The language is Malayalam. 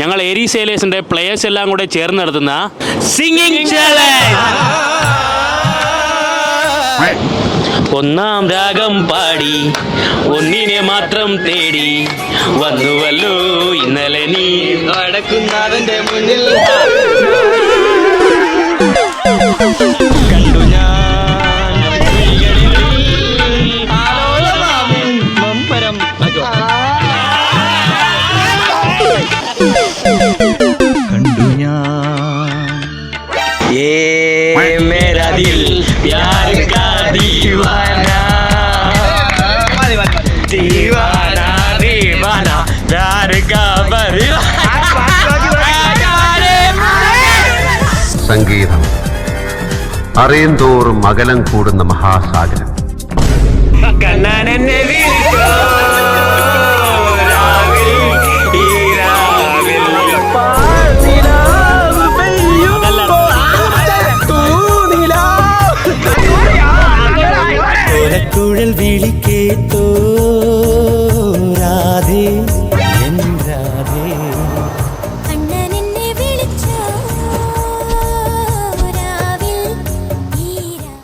ഞങ്ങൾ ഏരി സെയിലേഴ്സിന്റെ പ്ലേയേഴ്സ് എല്ലാം കൂടെ ചേർന്ന് നടത്തുന്ന സിംഗിങ് ചാലഞ്ച്. ഒന്നാം രാഗം പാടി ഒന്നിനെ മാത്രം തേടി വന്നുവല്ലോ ഇന്നലെ നീ നടക്കുന്നതിന്റെ മുന്നിൽ കണ്ടു ഞാൻ കണ്ടു ഞാൻ മേരാ ദിൽ പ്യാർ കാ ദീവാനാ ദീവാനാ ദീവാനാ പ്യാർ കാ സംഗീതം അറിയുന്തോറും അകലം കൂടുന്ന മഹാസാഗരം. കണ്ണാനെന്നെ വിളിച്ചോ കുഴൽ വിളിക്ക